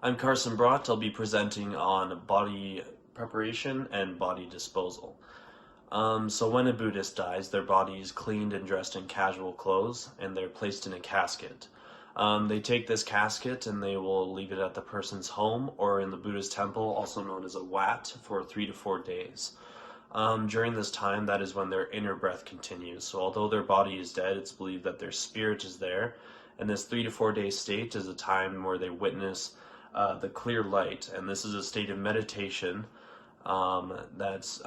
I'm Carson Brott. I'll be presenting on body preparation and body disposal. So when a Buddhist dies, their body is cleaned and dressed in casual clothes, and they're placed in a casket. They take this casket and they will leave it at the person's home or in the Buddhist temple, also known as a wat, for 3 to 4 days. During this time, that is when their inner breath continues. So although their body is dead, it's believed that their spirit is there, and this 3 to 4 day state is a time where they witness the clear light, and this is a state of meditation that's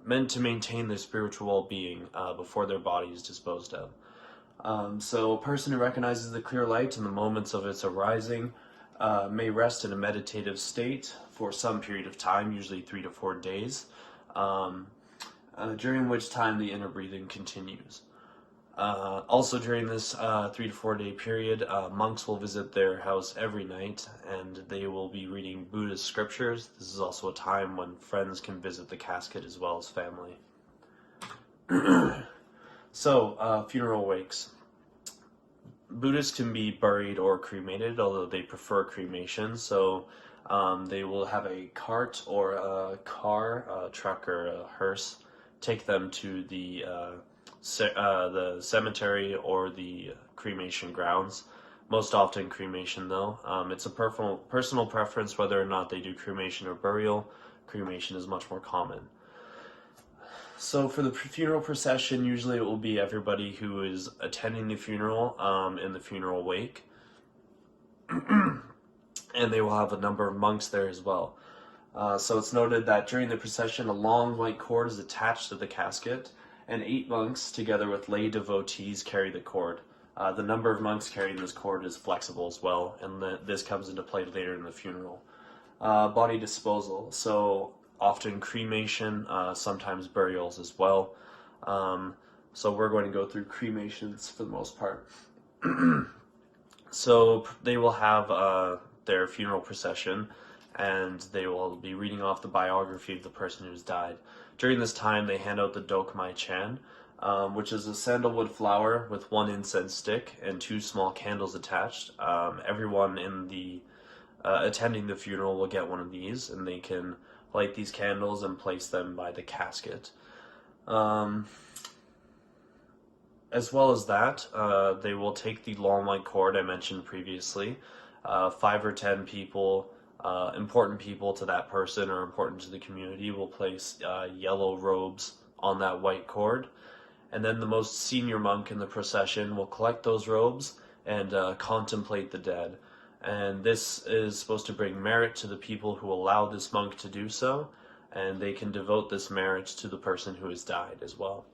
meant to maintain their spiritual well-being before their body is disposed of. So a person who recognizes the clear light in the moments of its arising may rest in a meditative state for some period of time, usually 3 to 4 days, during which time the inner breathing continues. Also during this 3 to 4 day period, monks will visit their house every night and they will be reading Buddhist scriptures. This is also a time when friends can visit the casket as well as family. So, funeral wakes. Buddhists can be buried or cremated, although they prefer cremation. So they will have a cart or a car, a truck or a hearse, take them to the cemetery or the cremation grounds. Most often cremation though. It's a personal preference whether or not they do cremation or burial. Cremation is much more common. So for the funeral procession, usually it will be everybody who is attending the funeral in the funeral wake. And they will have a number of monks there as well. So it's noted that during the procession, a long white cord is attached to the casket, and 8 monks, together with lay devotees, carry the cord. The number of monks carrying this cord is flexible as well, and this comes into play later in the funeral. Body disposal. So often cremation, sometimes burials as well. So we're going to go through cremations for the most part. So they will have their funeral procession, and they will be reading off the biography of the person who's died. During this time, they hand out the Dokmai Chan, which is a sandalwood flower with 1 incense stick and 2 small candles attached. Everyone in the attending the funeral will get one of these, and they can light these candles and place them by the casket. As well as that, they will take the long white cord I mentioned previously. 5 or 10 people, important people to that person or important to the community, will place yellow robes on that white cord. And then the most senior monk in the procession will collect those robes and contemplate the dead. And this is supposed to bring merit to the people who allow this monk to do so, and they can devote this merit to the person who has died as well.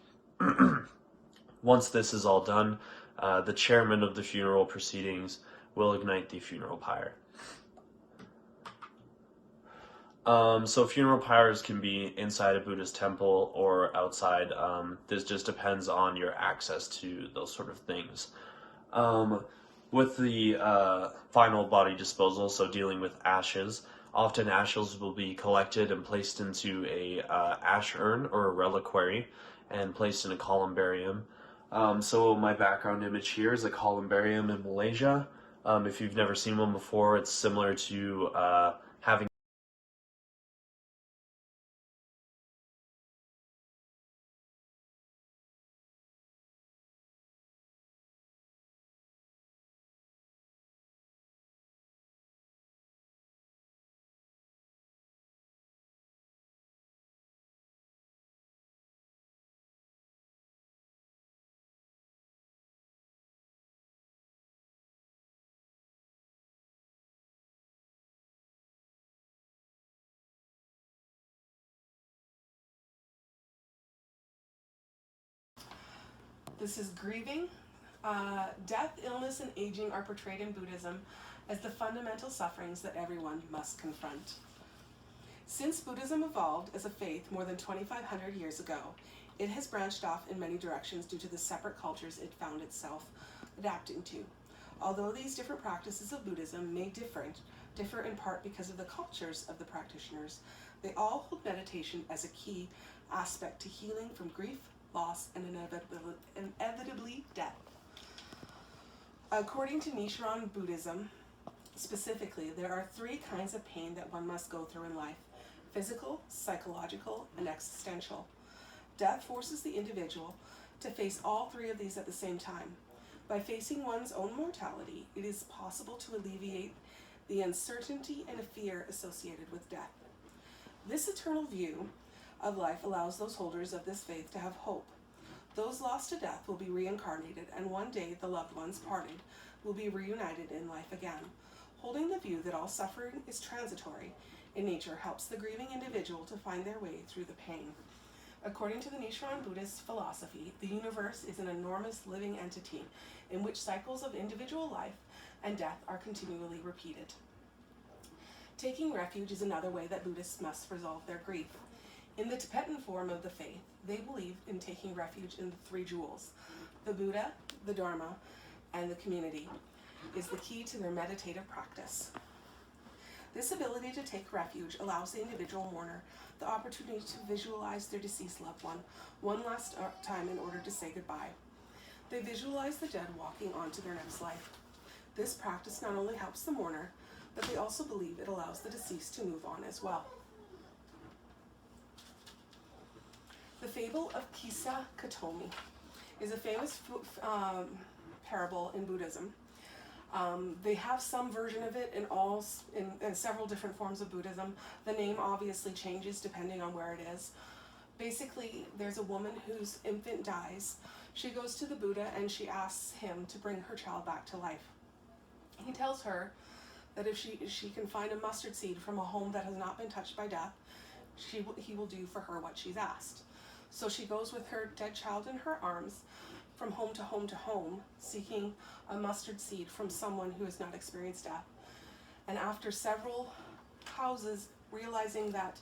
Once this is all done, the chairman of the funeral proceedings will ignite the funeral pyre. So funeral pyres can be inside a Buddhist temple or outside. This just depends on your access to those sort of things. With the final body disposal, so dealing with ashes, often ashes will be collected and placed into a ash urn or a reliquary and placed in a columbarium. So my background image here is a columbarium in Malaysia. If you've never seen one before, it's similar to having This is grieving. Death, illness, and aging are portrayed in Buddhism as the fundamental sufferings that everyone must confront. Since Buddhism evolved as a faith more than 2,500 years ago, it has branched off in many directions due to the separate cultures it found itself adapting to. Although these different practices of Buddhism may differ in part because of the cultures of the practitioners, they all hold meditation as a key aspect to healing from grief, loss, and inevitably death. According to Nichiren Buddhism, Specifically, there are 3 kinds of pain that one must go through in life: physical, psychological, and existential. Death forces the individual to face all 3 of these at the same time. By facing one's own mortality, it is possible to alleviate the uncertainty and fear associated with death. This eternal view of life allows those holders of this faith to have hope. Those lost to death will be reincarnated, and one day the loved ones parted will be reunited in life again. Holding the view that all suffering is transitory in nature helps the grieving individual to find their way through the pain. According to the Nichiren Buddhist philosophy, the universe is an enormous living entity in which cycles of individual life and death are continually repeated. Taking refuge is another way that Buddhists must resolve their grief. In the Tibetan form of the faith, they believe in taking refuge in the 3 jewels. The Buddha, the Dharma, and the community is the key to their meditative practice. This ability to take refuge allows the individual mourner the opportunity to visualize their deceased loved one last time in order to say goodbye. They visualize the dead walking on to their next life. This practice not only helps the mourner, but they also believe it allows the deceased to move on as well. The fable of Kisa Katomi is a famous parable in Buddhism. They have some version of it in several different forms of Buddhism. The name obviously changes depending on where it is. Basically, there's a woman whose infant dies. She goes to the Buddha and she asks him to bring her child back to life. He tells her that if she can find a mustard seed from a home that has not been touched by death, he will do for her what she's asked. So she goes with her dead child in her arms from home to home to home, seeking a mustard seed from someone who has not experienced death. And after several houses, realizing that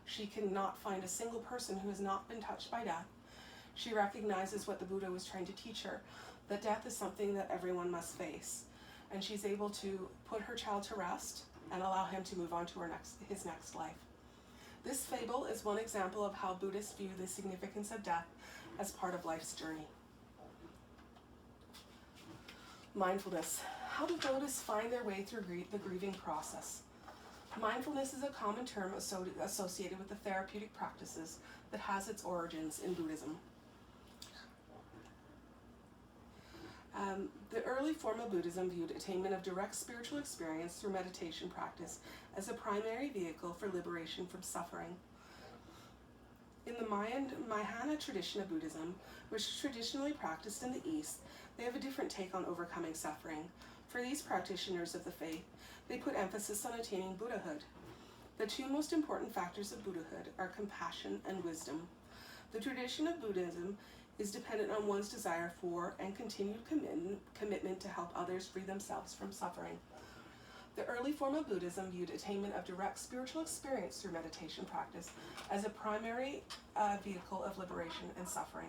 she cannot find a single person who has not been touched by death, she recognizes what the Buddha was trying to teach her, that death is something that everyone must face. And she's able to put her child to rest and allow him to move on to his next life. This fable is one example of how Buddhists view the significance of death as part of life's journey. Mindfulness. How do Buddhists find their way through the grieving process? Mindfulness is a common term associated with the therapeutic practices that has its origins in Buddhism. The early form of Buddhism viewed attainment of direct spiritual experience through meditation practice as a primary vehicle for liberation from suffering. In the Mahayana tradition of Buddhism, which is traditionally practiced in the East, they have a different take on overcoming suffering. For these practitioners of the faith, they put emphasis on attaining Buddhahood. The 2 most important factors of Buddhahood are compassion and wisdom. The tradition of Buddhism is dependent on one's desire for and continued commitment to help others free themselves from suffering. The early form of Buddhism viewed attainment of direct spiritual experience through meditation practice as a primary vehicle of liberation and suffering.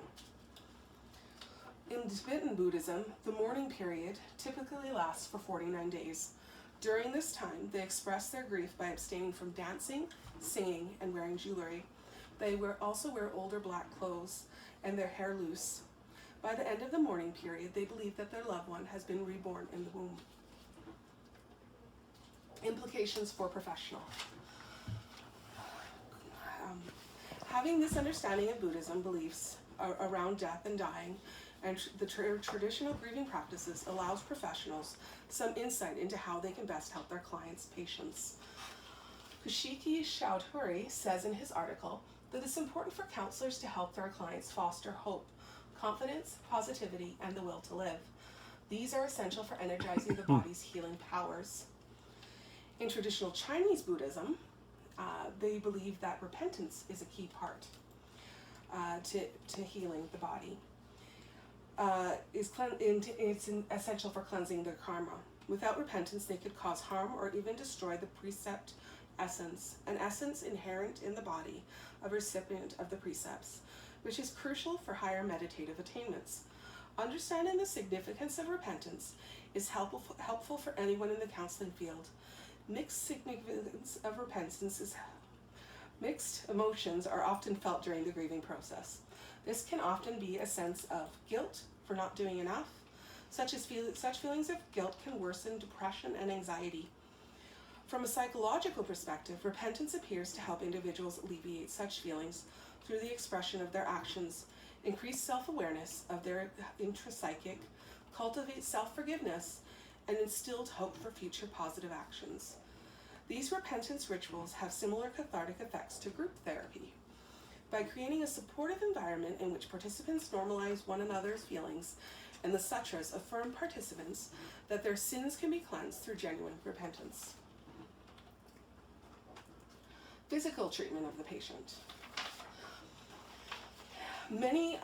In Tibetan Buddhism, the mourning period typically lasts for 49 days. During this time, they express their grief by abstaining from dancing, singing, and wearing jewelry. They also wear older black clothes and their hair loose. By the end of the mourning period, they believe that their loved one has been reborn in the womb. Implications for professional. Having this understanding of Buddhism beliefs around death and dying and the traditional grieving practices allows professionals some insight into how they can best help their clients' patients. Kushiki Chaudhuri says in his article that it's important for counselors to help their clients foster hope, confidence, positivity, and the will to live. These are essential for energizing the body's healing powers. In traditional Chinese Buddhism, they believe that repentance is a key part to healing the body. It's essential for cleansing their karma. Without repentance, they could cause harm or even destroy the precept essence, an essence inherent in the body of a recipient of the precepts, which is crucial for higher meditative attainments. Understanding the significance of repentance is helpful for anyone in the counseling field. Mixed emotions are often felt during the grieving process. This can often be a sense of guilt for not doing enough. Such feelings of guilt can worsen depression and anxiety. From a psychological perspective, repentance appears to help individuals alleviate such feelings through the expression of their actions, increase self-awareness of their intrapsychic, cultivate self-forgiveness, and instilled hope for future positive actions. These repentance rituals have similar cathartic effects to group therapy. By creating a supportive environment in which participants normalize one another's feelings, and the sutras affirm participants that their sins can be cleansed through genuine repentance. Physical treatment of the patient. Many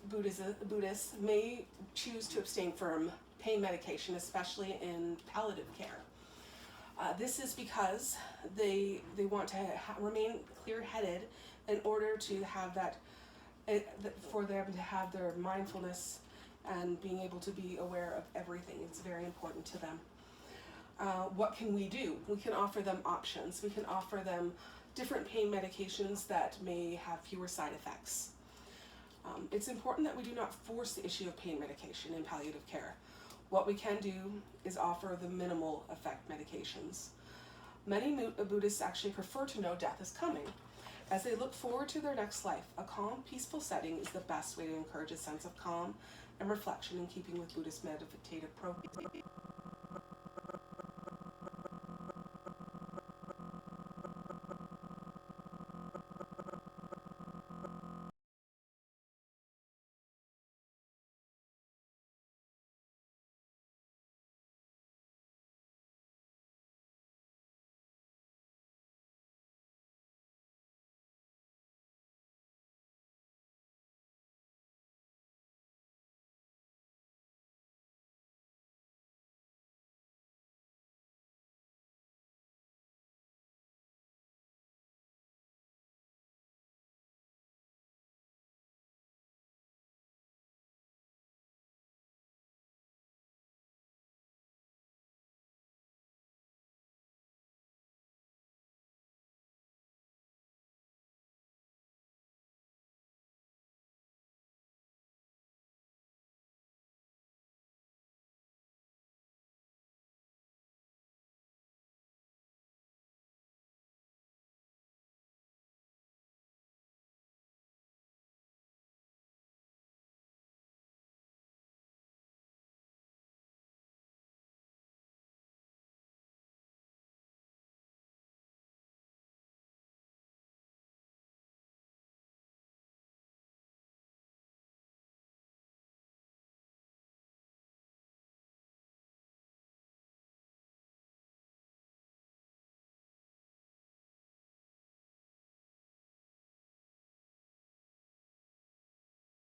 Buddhists may choose to abstain from pain medication, especially in palliative care. This is because they want to remain clear-headed in order to have for them to have their mindfulness and being able to be aware of everything. It's very important to them. What can we do? We can offer them options. We can offer them different pain medications that may have fewer side effects. It's important that we do not force the issue of pain medication in palliative care. What we can do is offer the minimal effect medications. Many Buddhists actually prefer to know death is coming. As they look forward to their next life, a calm, peaceful setting is the best way to encourage a sense of calm and reflection in keeping with Buddhist meditative programs.